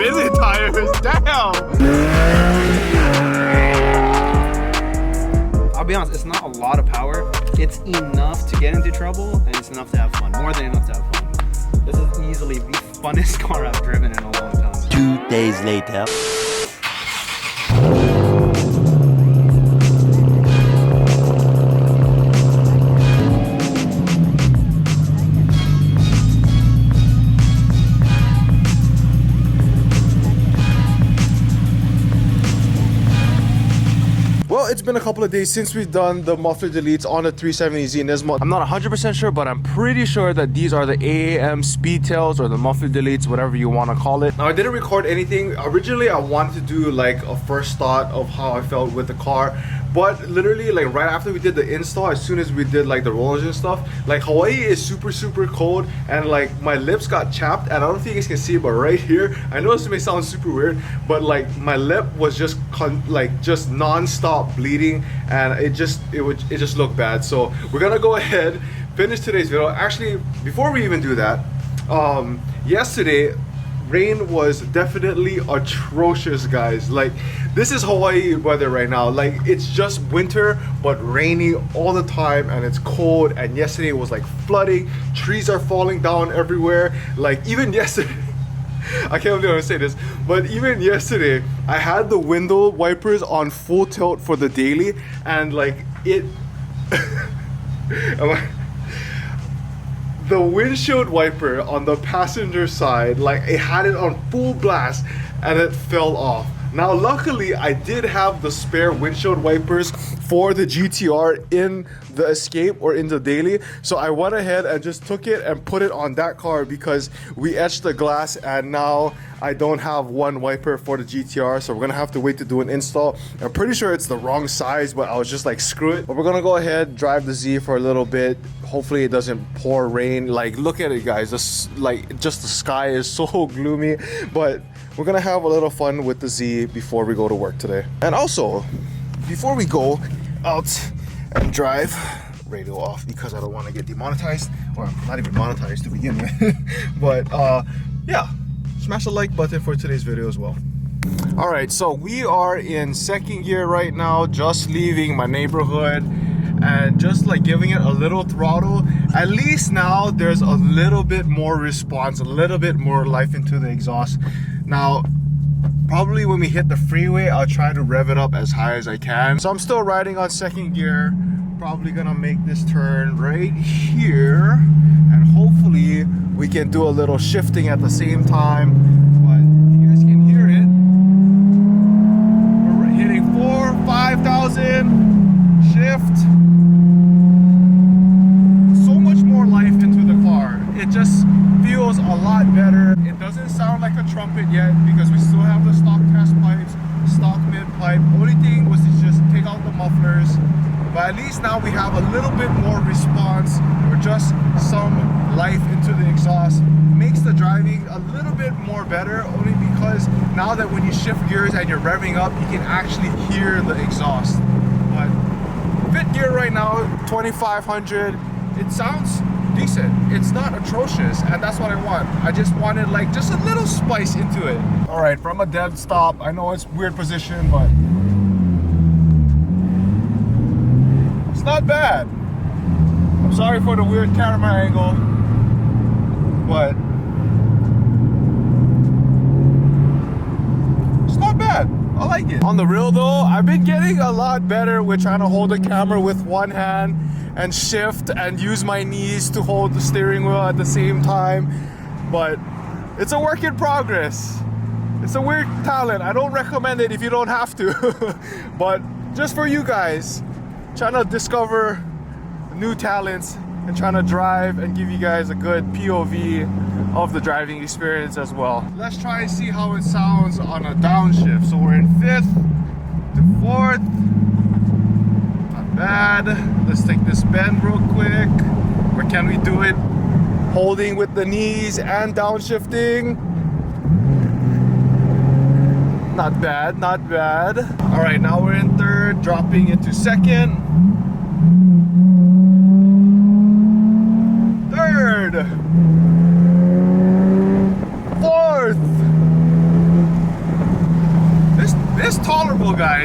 really tires. Damn. I'll be honest, it's not a lot of power. It's enough to get into trouble, and it's enough to have fun. More than enough to have fun. This is easily the funnest car I've driven in a long time. 2 days later. Well, it's been a couple of days since we've done the muffler deletes on the 370Z Nismo. I'm not 100% sure, but I'm pretty sure that these are the AAM speed tails or the muffler deletes, whatever you want to call it. Now, I didn't record anything. Originally, I wanted to do like a first thought of how I felt with the car. But literally, like right after we did the install, as soon as we did like the rollers and stuff, like Hawaii is super cold, and like my lips got chapped, and I don't think you guys can see it, but right here, I know this may sound super weird, but like my lip was just just non-stop bleeding, and it just looked bad. So we're gonna go ahead, finish today's video. Actually, before we even do that, yesterday rain was definitely atrocious, guys. Like, this is Hawaii weather right now. Like, it's just winter but rainy all the time, and it's cold. And yesterday it was like flooding, trees are falling down everywhere. Like, even yesterday I can't believe I'm gonna say this, but even yesterday I had the window wipers on full tilt for the daily, and like it the windshield wiper on the passenger side, like it had it on full blast and it fell off. Now luckily I did have the spare windshield wipers for the GTR in the Escape or in the daily, so I went ahead and just took it and put it on that car because we etched the glass, and now I don't have one wiper for the GTR, so we're gonna have to wait to do an install. I'm pretty sure it's the wrong size, but I was just like, screw it. But we're gonna go ahead, drive the Z for a little bit. Hopefully it doesn't pour rain. Like, look at it, guys. This, like, just the sky is so gloomy, but we're gonna have a little fun with the Z before we go to work today. And also, before we go out and drive, radio off because I don't want to get demonetized, or not even monetized to begin with. But yeah, smash the like button for today's video as well. All right, so we are in second gear right now, just leaving my neighborhood and just like giving it a little throttle. At least now there's a little bit more response, a little bit more life into the exhaust. Now probably when we hit the freeway, I'll try to rev it up as high as I can. So I'm still riding on second gear, probably gonna make this turn right here, and hopefully we can do a little shifting at the same time. But you guys can hear it, we're hitting 4,000-5,000 shift. So much more life into the car. It just feels a lot better. It doesn't sound like a trumpet yet because we still have the stock test pipes, stock mid pipe. Only thing was to just take out the mufflers, but at least now we have a little bit more response, or just some life into the exhaust. Makes the driving a little bit more better, only because now that when you shift gears and you're revving up, you can actually hear the exhaust. But fifth gear right now, 2,500. It sounds decent. It's not atrocious, and that's what I want. I just wanted like just a little spice into it. All right, from a dead stop, I know it's weird position, but it's not bad. I'm sorry for the weird camera angle, but it's not bad. I like it. On the real though, I've been getting a lot better with trying to hold the camera with one hand and shift and use my knees to hold the steering wheel at the same time. But it's a work in progress. It's a weird talent. I don't recommend it if you don't have to. But just for you guys, trying to discover new talents and trying to drive and give you guys a good POV of the driving experience as well. Let's try and see how it sounds on a downshift. So we're in 5th to 4th. Not bad. Let's take this bend real quick. Or can we do it holding with the knees and downshifting? Not bad, not bad. All right, now we're in 3rd, dropping into 2nd. 3rd. 4th.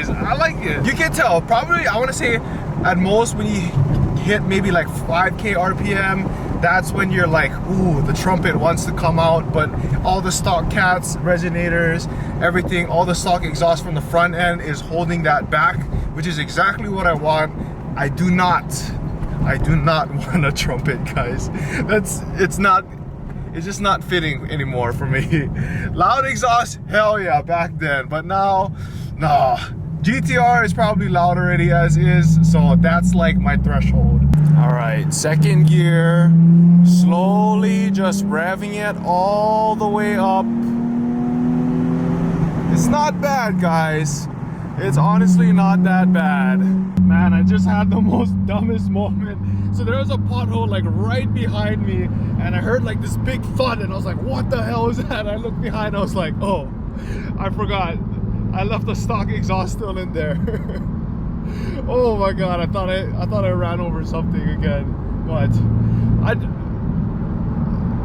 guys. I like it. You can tell, probably, I want to say at most when you hit maybe like 5k RPM, that's when you're like, ooh, the trumpet wants to come out. But all the stock cats, resonators, everything, all the stock exhaust from the front end is holding that back, which is exactly what I want. I do not want a trumpet, guys. It's just not fitting anymore for me. Loud exhaust, hell yeah, back then. But now, nah. GTR is probably loud already as is, so that's like my threshold. All right, second gear, slowly just revving it all the way up. It's not bad, guys. It's honestly not that bad. Man, I just had the most dumbest moment. So there was a pothole like right behind me, and I heard like this big thud, and I was like, what the hell is that? I looked behind, I was like, oh, I forgot. I left the stock exhaust still in there. Oh my god, I thought I ran over something again. But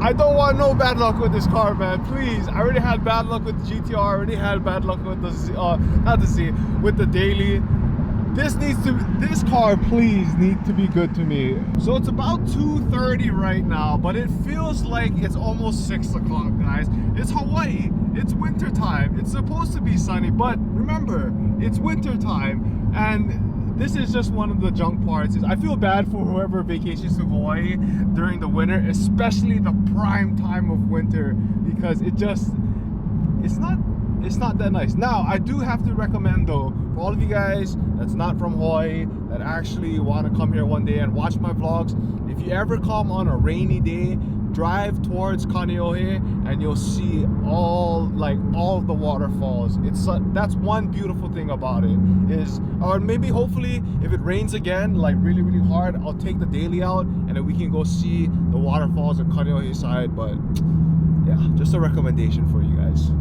I don't want no bad luck with this car, man. Please. I already had bad luck with the GTR. I already had bad luck with the with the daily. This car please need to be good to me. So it's about 2:30 right now, but it feels like it's almost 6 o'clock, guys. It's Hawaii. It's winter time. It's supposed to be sunny, but remember, it's winter time, and this is just one of the junk parts. I feel bad for whoever vacations to Hawaii during the winter, especially the prime time of winter, because it's not that nice. Now, I do have to recommend though, for all of you guys that's not from Hawaii, that actually want to come here one day and watch my vlogs, if you ever come on a rainy day, drive towards Kaneohe and you'll see all of the waterfalls. That's one beautiful thing about it is, or maybe hopefully if it rains again like really hard, I'll take the daily out and then we can go see the waterfalls on Kaneohe side. But yeah, just a recommendation for you guys.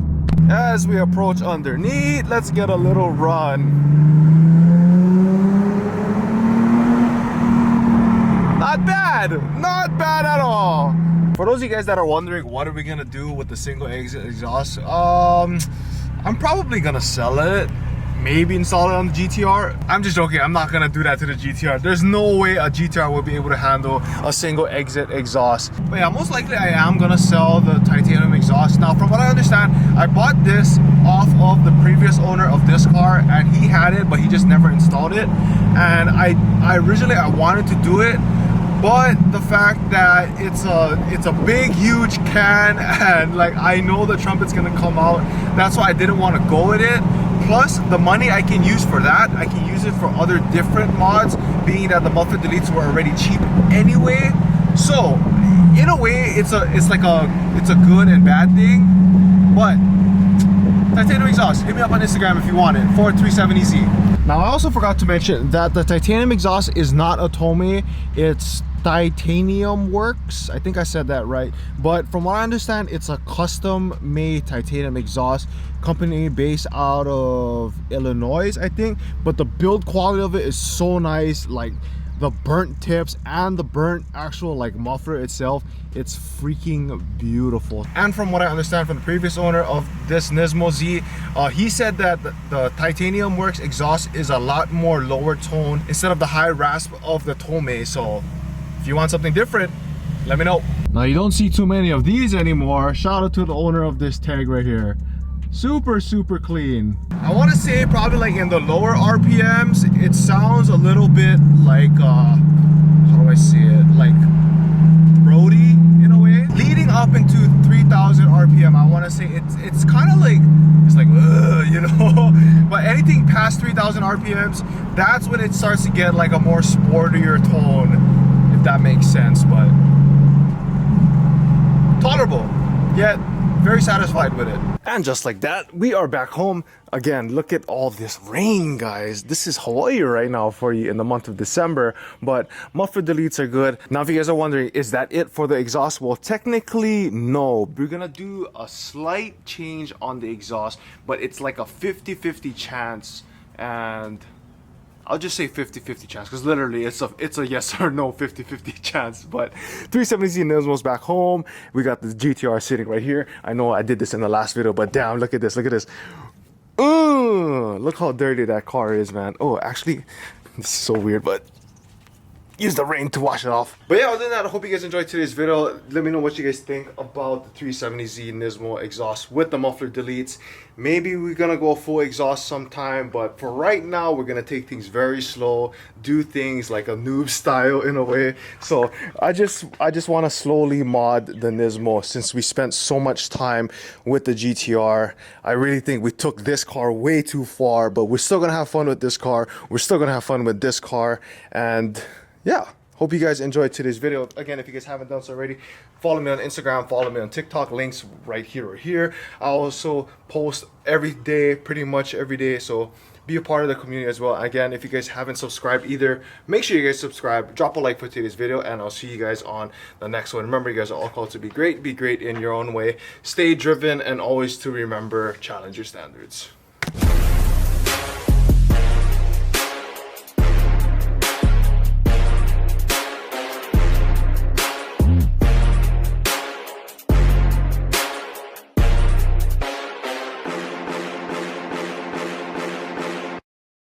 As we approach underneath, let's get a little run. Not bad at all. For those of you guys that are wondering what are we gonna do with the single exit exhaust, I'm probably gonna sell it, maybe install it on the GTR. I'm just joking, I'm not gonna do that to the GTR. There's no way a GTR will be able to handle a single exit exhaust. But yeah, most likely I am gonna sell the titanium exhaust. Now, from what I understand, I bought this off of the previous owner of this car, and he had it, but he just never installed it. And I originally wanted to do it, but the fact that it's a big huge can, and like I know the trumpet's gonna come out, that's why I didn't want to go with it. Plus the money I can use for that, I can use it for other different mods, being that the muffler deletes were already cheap anyway. So in a way it's a good and bad thing. But titanium exhaust, hit me up on Instagram if you want it, for 370Z. Now I also forgot to mention that the titanium exhaust is not a Tomei, it's Titanium Works. I think I said that right. But from what I understand, it's a custom made titanium exhaust, company based out of Illinois, I think. But the build quality of it is so nice, like the burnt tips and the burnt actual like muffler itself, it's freaking beautiful. And from what I understand from the previous owner of this Nismo Z, he said that the Titanium Works exhaust is a lot more lower tone instead of the high rasp of the Tomei. So if you want something different, let me know. Now you don't see too many of these anymore. Shout out to the owner of this tag right here. Super clean. I want to say probably like in the lower RPMs, it sounds a little bit like how do I say it, like throaty in a way. Leading up into 3000 RPM, I want to say it's kind of like, it's like you know. But anything past 3000 RPMs, that's when it starts to get like a more sportier tone, if that makes sense. But tolerable, yet very satisfied with it. And just like that, we are back home. Again, look at all this rain, guys. This is Hawaii right now for you in the month of December, but muffler deletes are good. Now, if you guys are wondering, is that it for the exhaust? Well, technically, no. We're gonna do a slight change on the exhaust, but it's like a 50-50 chance, and I'll just say 50-50 chance, because literally it's a yes or no 50-50 chance. But 370Z Nismo's back home. We got the GTR sitting right here. I know I did this in the last video, but damn, look at this, look at this. Look how dirty that car is, man. Oh, actually, this is so weird, but use the rain to wash it off. But yeah, other than that, I hope you guys enjoyed today's video. Let me know what you guys think about the 370Z Nismo exhaust with the muffler deletes. Maybe we're gonna go full exhaust sometime, but for right now, we're gonna take things very slow, do things like a noob style in a way. So I just want to slowly mod the Nismo since we spent so much time with the GTR. I really think we took this car way too far, but we're still gonna have fun with this car. We're still gonna have fun with this car, and yeah, hope you guys enjoyed today's video. Again, if you guys haven't done so already, follow me on Instagram, follow me on TikTok, links right here or here. I also post every day, pretty much every day, so be a part of the community as well. Again, if you guys haven't subscribed either, make sure you guys subscribe, drop a like for today's video, and I'll see you guys on the next one. Remember, you guys are all called to be great in your own way, stay driven, and always to remember, challenge your standards.